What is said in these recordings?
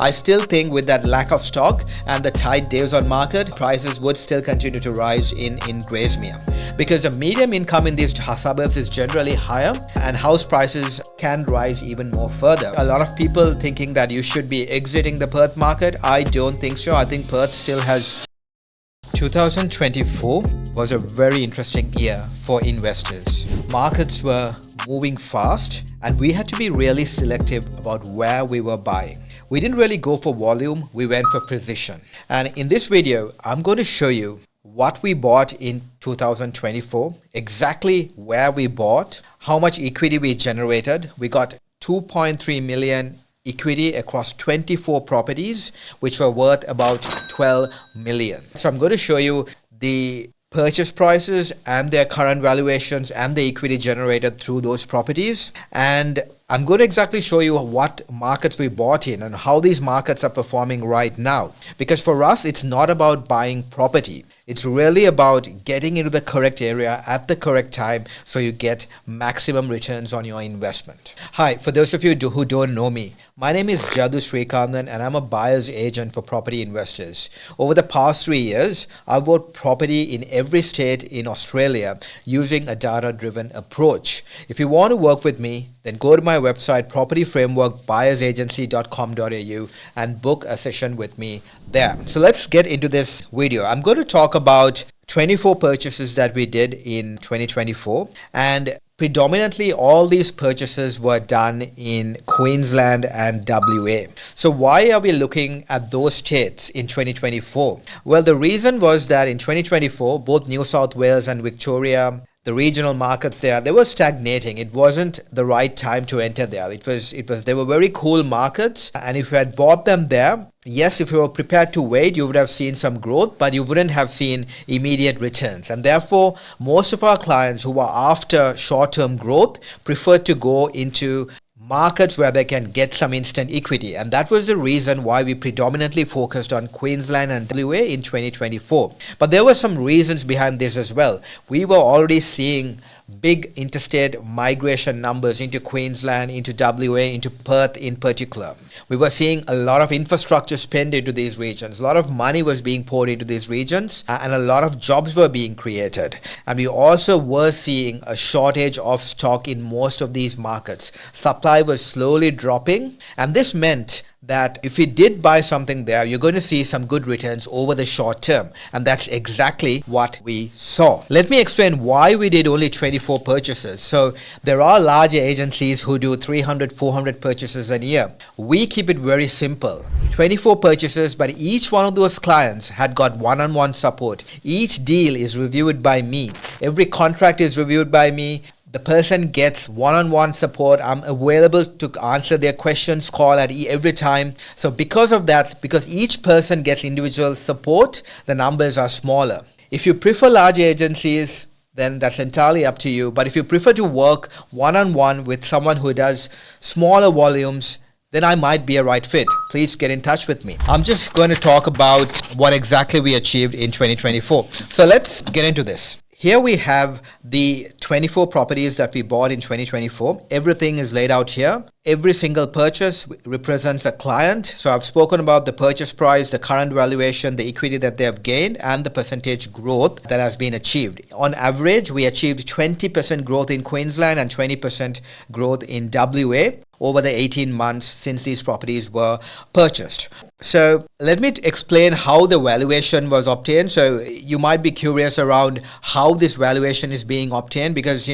I still think with that lack of stock and the tight days on market, prices would still continue to rise in Gracemere, because the medium income in these suburbs is generally higher and house prices can rise even more further. A lot of people thinking that you should be exiting the Perth market. I don't think so. I think Perth still has 2024 was a very interesting year for investors. Markets were moving fast and we had to be really selective about where we were buying. We didn't really go for volume, we went for precision. And in this video, I'm going to show you what we bought in 2024, exactly where we bought, how much equity we generated. We got 2.3 million equity across 24 properties, which were worth about 12 million. So I'm going to show you the purchase prices and their current valuations and the equity generated through those properties. And I'm going to exactly show you what markets we bought in and how these markets are performing right now. Because for us, it's not about buying property. It's really about getting into the correct area at the correct time so you get maximum returns on your investment. Hi, for those of you who don't know me, my name is Jadu Srikandan and I'm a buyer's agent for property investors. Over the past 3 years, I've bought property in every state in Australia using a data-driven approach. If you want to work with me, then go to my website propertyframeworkbuyersagency.com.au and book a session with me there. So let's get into this video. I'm going to talk about 24 purchases that we did in 2024, and predominantly all these purchases were done in Queensland and WA. So why are we looking at those states in 2024? Well, the reason was that in 2024, both New South Wales and Victoria, the regional markets there, they were stagnating. It wasn't the right time to enter there. They were very cool markets. And if you had bought them there, yes, if you were prepared to wait, you would have seen some growth, but you wouldn't have seen immediate returns. And therefore, most of our clients who were after short-term growth preferred to go into markets where they can get some instant equity. And that was the reason why we predominantly focused on Queensland and WA in 2024. But there were some reasons behind this as well. We were already seeing big interstate migration numbers into Queensland, into WA, into Perth in particular. We were seeing a lot of infrastructure spent into these regions. A lot of money was being poured into these regions and a lot of jobs were being created. And we also were seeing a shortage of stock in most of these markets. Supply was slowly dropping, and this meant that if you did buy something there, you're going to see some good returns over the short term. And that's exactly what we saw. Let me explain why we did only 24 purchases. So there are larger agencies who do 300, 400 purchases a year. We keep it very simple. 24 purchases, but each one of those clients had got one-on-one support. Each deal is reviewed by me. Every contract is reviewed by me. The person gets one-on-one support. I'm available to answer their questions, call at every time. So because of that, because each person gets individual support, the numbers are smaller. If you prefer large agencies, then that's entirely up to you. But if you prefer to work one-on-one with someone who does smaller volumes, then I might be a right fit. Please get in touch with me. I'm just going to talk about what exactly we achieved in 2024. So let's get into this. Here we have the 24 properties that we bought in 2024. Everything is laid out here. Every single purchase represents a client. So I've spoken about the purchase price, the current valuation, the equity that they have gained, and the percentage growth that has been achieved. On average, we achieved 20% growth in Queensland and 20% growth in WA over the 18 months since these properties were purchased. So let me explain how the valuation was obtained. So you might be curious around how this valuation is being obtained because,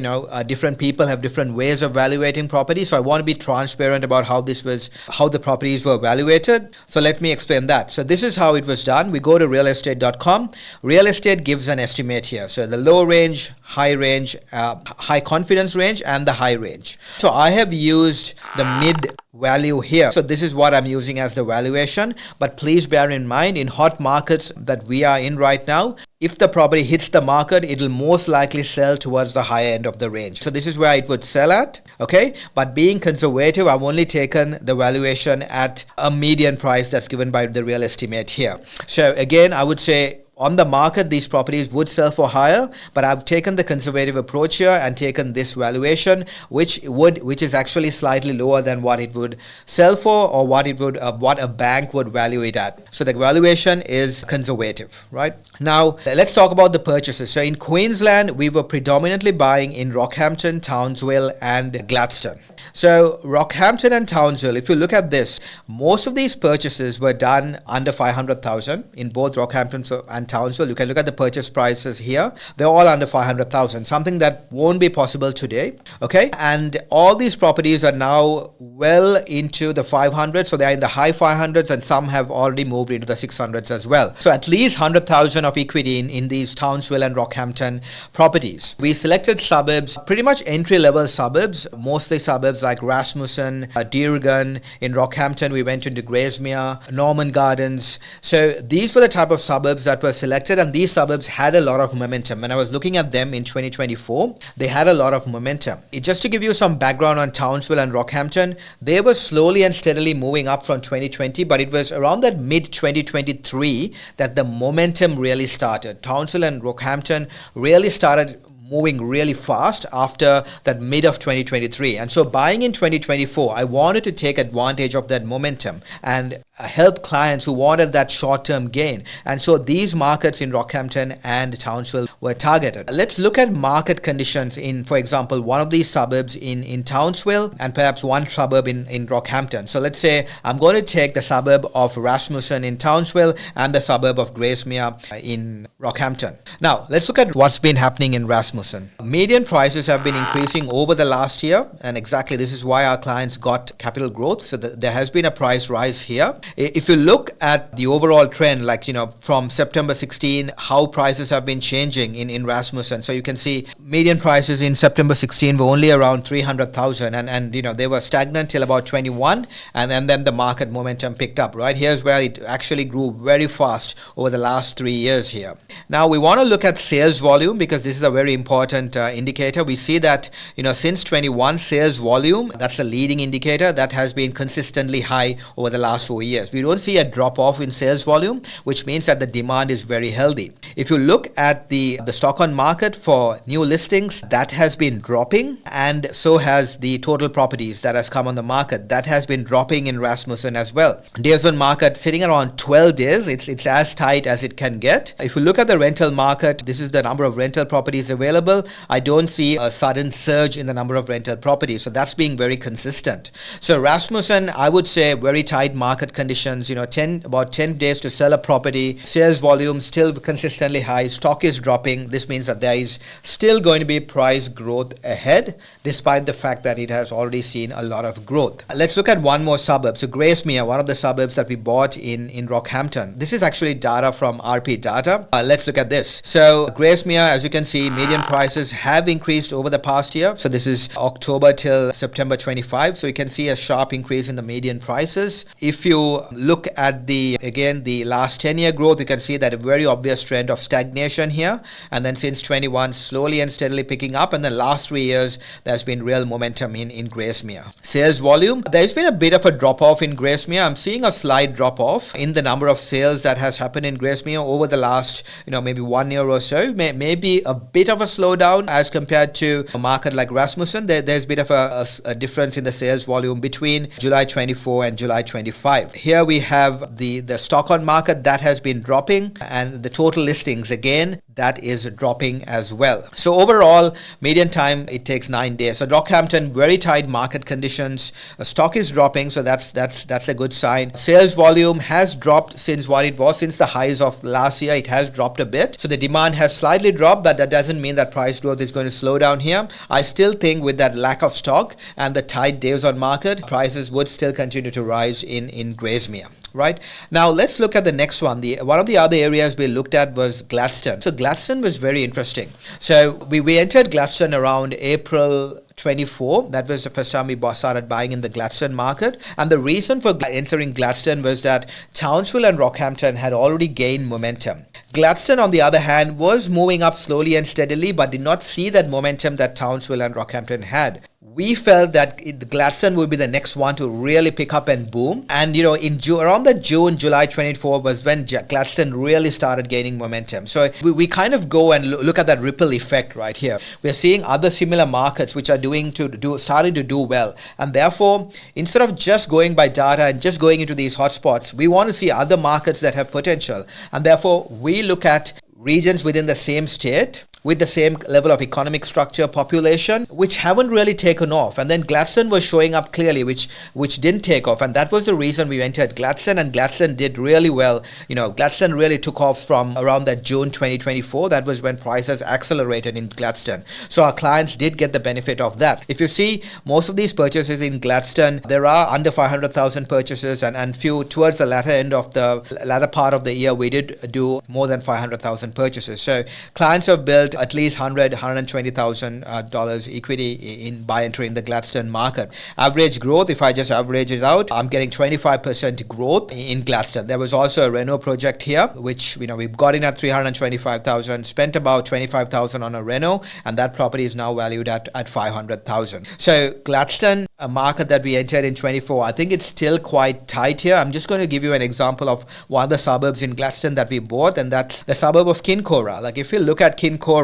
different people have different ways of valuating properties. So I want to be transparent about how the properties were evaluated. So let me explain that. So this is how it was done. We go to realestate.com. Real estate gives an estimate here. So the low range, high range, high confidence range, and the high range. So I have used the mid value here. So this is what I'm using as the valuation. But please bear in mind, in hot markets that we are in right now, if the property hits the market, it will most likely sell towards the higher end of the range. So this is where it would sell at, okay? But being conservative, I've only taken the valuation at a median price that's given by the real estimate here. So again, I would say on the market, these properties would sell for higher, but I've taken the conservative approach here and taken this valuation, which is actually slightly lower than what it would sell for, or what a bank would value it at. So the valuation is conservative, right? Now let's talk about the purchases. So in Queensland, we were predominantly buying in Rockhampton, Townsville, and Gladstone. So Rockhampton and Townsville, if you look at this, most of these purchases were done under 500,000 in both Rockhampton and Townsville. You can look at the purchase prices here. They're all under 500,000, something that won't be possible today. Okay, and all these properties are now well into the 500s, so they're in the high 500s, and some have already moved into the 600s as well. So at least 100,000 of equity in these Townsville and Rockhampton properties. We selected suburbs, pretty much entry-level suburbs, mostly suburbs like Rasmussen, Deergun. In Rockhampton, we went into Grasmere, Norman Gardens. So these were the type of suburbs that were selected, and these suburbs had a lot of momentum. When I was looking at them in 2024, they had a lot of momentum. Just to give you some background on Townsville and Rockhampton, they were slowly and steadily moving up from 2020, but it was around that mid-2023 that the momentum really started. Townsville and Rockhampton really started moving really fast after that mid of 2023. And so buying in 2024, I wanted to take advantage of that momentum and help clients who wanted that short-term gain. And so these markets in Rockhampton and Townsville were targeted. Let's look at market conditions in, for example, one of these suburbs in Townsville and perhaps one suburb in Rockhampton. So let's say I'm going to take the suburb of Rasmussen in Townsville and the suburb of Grasmere in Rockhampton. Now, let's look at what's been happening in Rasmussen. Median prices have been increasing over the last year, and exactly this is why our clients got capital growth. So there has been a price rise here. If you look at the overall trend, like, from September 16, how prices have been changing in Rasmussen. So you can see median prices in September 16 were only around 300,000, and they were stagnant till about 21, and then the market momentum picked up, right? Here's where it actually grew very fast over the last 3 years here. Now we want to look at sales volume, because this is a very important indicator. We see that, since 21, sales volume, that's a leading indicator that has been consistently high over the last 4 years. We don't see a drop off in sales volume, which means that the demand is very healthy. If you look at the stock on market for new listings, that has been dropping, and so has the total properties that has come on the market. That has been dropping in Rasmussen as well. Days on market sitting around 12 days. It's as tight as it can get. If you look at the rental market, this is the number of rental properties available. I don't see a sudden surge in the number of rental properties, so that's being very consistent. So Rasmussen, I would say very tight market conditions, about 10 days to sell a property. Sales volume still consistently high. Stock is dropping. This means that there is still going to be price growth ahead, despite the fact that it has already seen a lot of growth. Let's look at one more suburb. So Grasmere, one of the suburbs that we bought in Rockhampton. This is actually data from RP Data. Let's look at this. So Grasmere, as you can see, median prices have increased over the past year. So this is October till September 25. So you can see a sharp increase in the median prices. If you look at the last 10-year growth, you can see that a very obvious trend of stagnation here, and then since 21 slowly and steadily picking up, and then last 3 years there's been real momentum in Grasmere. Sales volume, there's been a bit of a drop off in Grasmere. I'm seeing a slight drop off in the number of sales that has happened in Grasmere over the last maybe 1 year or so. Maybe a bit of a slowdown as compared to a market like Rasmussen. There's a bit of a difference in the sales volume between July 24 and July 25. Here we have the stock on market that has been dropping, and the total listings again that is dropping as well. So overall, median time it takes 9 days. So Rockhampton, very tight market conditions. Stock is dropping, so that's a good sign. Sales volume has dropped since what it was since the highs of last year. It has dropped a bit. So the demand has slightly dropped, but that doesn't mean that price growth is going to slow down here. I still think with that lack of stock and the tight days on market, prices would still continue to rise in Grasmere. Right now, let's look at the next one. One of the other areas we looked at was Gladstone. So Gladstone was very interesting. So we entered Gladstone around April 24. That was the first time we started buying in the Gladstone market. And the reason for entering Gladstone was that Townsville and Rockhampton had already gained momentum. Gladstone, on the other hand, was moving up slowly and steadily, but did not see that momentum that Townsville and Rockhampton had. we felt that Gladstone would be the next one to really pick up and boom. And around the July 24 was when Gladstone really started gaining momentum. So we kind of go and look at that ripple effect right here. We're seeing other similar markets which are starting to do well, and therefore instead of just going by data and just going into these hotspots, we want to see other markets that have potential, and therefore we look at regions within the same state with the same level of economic structure, population, which haven't really taken off. And then Gladstone was showing up clearly, which didn't take off. And that was the reason we entered Gladstone, and Gladstone did really well. Gladstone really took off from around that June 2024. That was when prices accelerated in Gladstone. So our clients did get the benefit of that. If you see, most of these purchases in Gladstone, there are under 500,000 purchases, and few towards the latter part of the year, we did do more than 500,000 purchases. So clients have built at least $120,000 equity by entering the Gladstone market. Average growth, if I just average it out, I'm getting 25% growth in Gladstone. There was also a Reno project here, which we've got in at 325,000, spent about 25,000 on a Reno, and that property is now valued at 500,000. So Gladstone, a market that we entered in 24, I think it's still quite tight here. I'm just going to give you an example of one of the suburbs in Gladstone that we bought, and that's the suburb of Kincora. Like if you look at Kincora,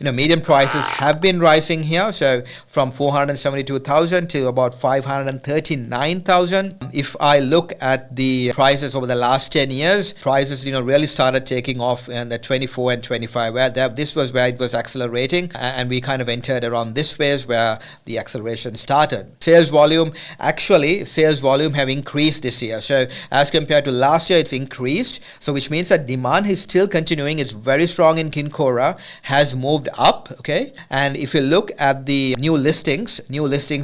median prices have been rising here. So from 472,000 to about 539,000. If I look at the prices over the last 10 years, prices really started taking off in the 24 and 25, where this was where it was accelerating, and we kind of entered around this phase where the acceleration started. Sales volume have increased this year. So as compared to last year, it's increased. So which means that demand is still continuing. It's very strong in Kincora, has moved up. Okay. And if you look at the new listings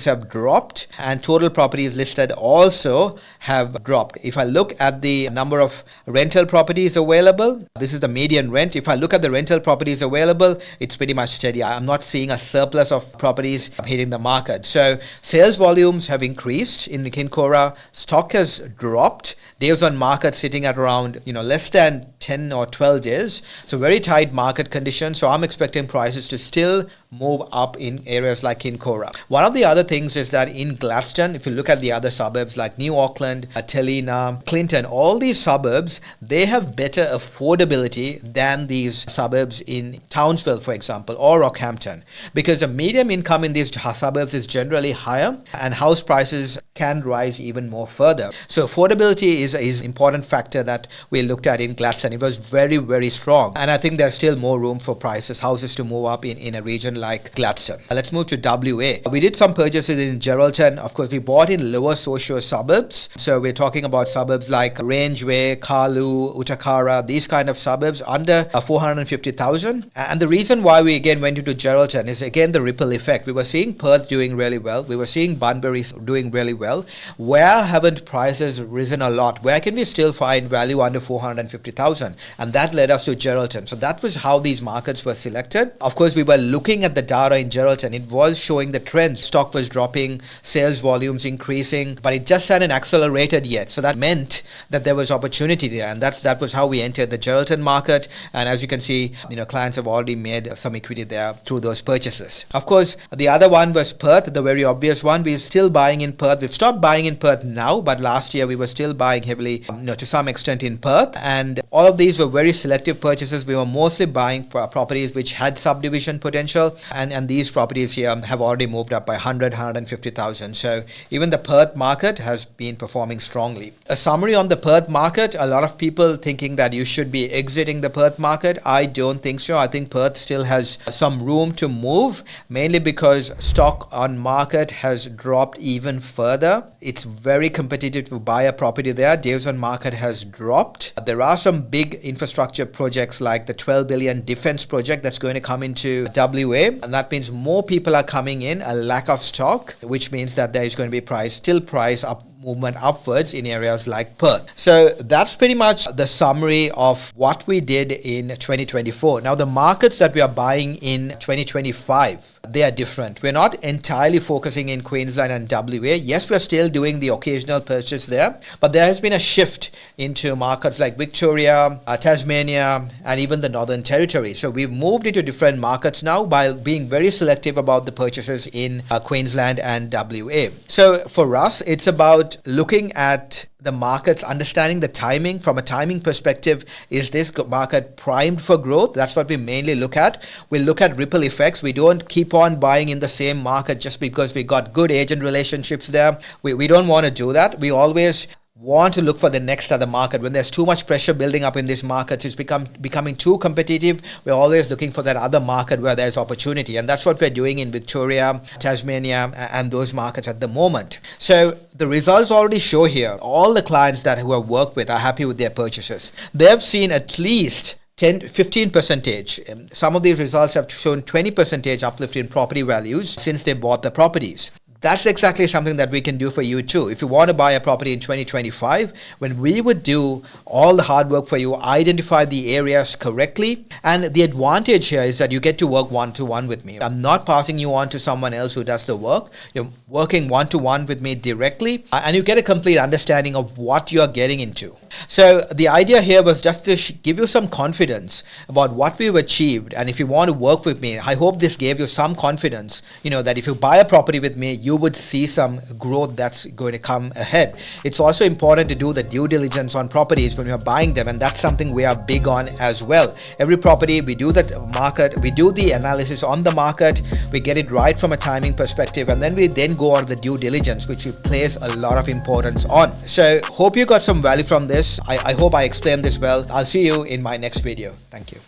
have dropped, and total properties listed also have dropped. If I look at the number of rental properties available, this is the median rent. If I look at the rental properties available, it's pretty much steady. I'm not seeing a surplus of properties hitting the market. So sales volumes have increased in Kincora. Stock has dropped. Days on market sitting at around less than 10 or 12 days. So very tight market conditions. So I'm expecting prices to still move up in areas like Kincora. One of the other things is that in Gladstone, if you look at the other suburbs like New Auckland, Telina, Clinton, all these suburbs, they have better affordability than these suburbs in Townsville, for example, or Rockhampton, because the medium income in these suburbs is generally higher, and house prices can rise even more further. So affordability is an important factor that we looked at in Gladstone. It was very, very strong, and I think there's still more room for houses to move up in a region like Gladstone. Let's move to WA. We did some purchases in Geraldton. Of course, we bought in lower socio suburbs. So we're talking about suburbs like Rangeway, Kalu, Utakara, these kind of suburbs under 450,000. And the reason why we again went into Geraldton is again the ripple effect. We were seeing Perth doing really well. We were seeing Bunbury doing really well. Where haven't prices risen a lot? Where can we still find value under 450,000? And that led us to Geraldton. So that was how these markets were selected. Of course, we were looking at the data in Geraldton. It was showing the trend. Stock was dropping, sales volumes increasing, but it just hadn't accelerated yet. So that meant that there was opportunity there, and that was how we entered the Geraldton market. And as you can see, clients have already made some equity there through those purchases. Of course, the other one was Perth, the very obvious one. We're still buying in Perth. We've stopped buying in Perth now, but last year we were still buying heavily, to some extent in Perth. And all of these were very selective purchases. We were mostly buying properties which had subdivision potential, and these properties here have already moved up by 150,000. So even the Perth market has been performing strongly. A summary on the Perth market: a lot of people thinking that you should be exiting the Perth market. I don't think so. I think Perth still has some room to move, mainly because stock on market has dropped even further. It's very competitive to buy a property there. Days on market has dropped. There are some big infrastructure projects like the 12 billion defense project that's going to come into WA, and that means more people are coming in, a lack of stock, which means that there is going to be price movement upwards in areas like Perth. So that's pretty much the summary of what we did in 2024. Now the markets that we are buying in 2025, they are different. We're not entirely focusing in Queensland and WA. Yes, we're still doing the occasional purchase there, but there has been a shift into markets like Victoria, Tasmania, and even the Northern Territory. So we've moved into different markets now by being very selective about the purchases in Queensland and WA. So for us, it's about looking at the markets, understanding the timing. From a timing perspective, is this market primed for growth? That's what we mainly look at. We look at ripple effects. We don't keep on buying in the same market just because we got good agent relationships there. We don't want to do that. We always want to look for the next other market. When there's too much pressure building up in these markets, it's becoming too competitive. We're always looking for that other market where there's opportunity, and that's what we're doing in Victoria, Tasmania, and those markets at the moment. So the results already show here. All the clients that who have worked with are happy with their purchases. They've seen at least 15%. Some of these results have shown 20% uplift in property values since they bought the properties. That's exactly something that we can do for you too. If you want to buy a property in 2025, when we would do all the hard work for you, identify the areas correctly, and the advantage here is that you get to work one-to-one with me. I'm not passing you on to someone else who does the work. You're working one-to-one with me directly, and you get a complete understanding of what you're getting into. So the idea here was just to give you some confidence about what we've achieved, and if you want to work with me, I hope this gave you some confidence, that if you buy a property with me, you would see some growth that's going to come ahead. It's also important to do the due diligence on properties when you're buying them, and that's something we are big on as well. Every property, we do the market, we do the analysis on the market, we get it right from a timing perspective, and then we go on the due diligence, which we place a lot of importance on. So hope you got some value from this. I hope I explained this well. I'll see you in my next video. Thank you.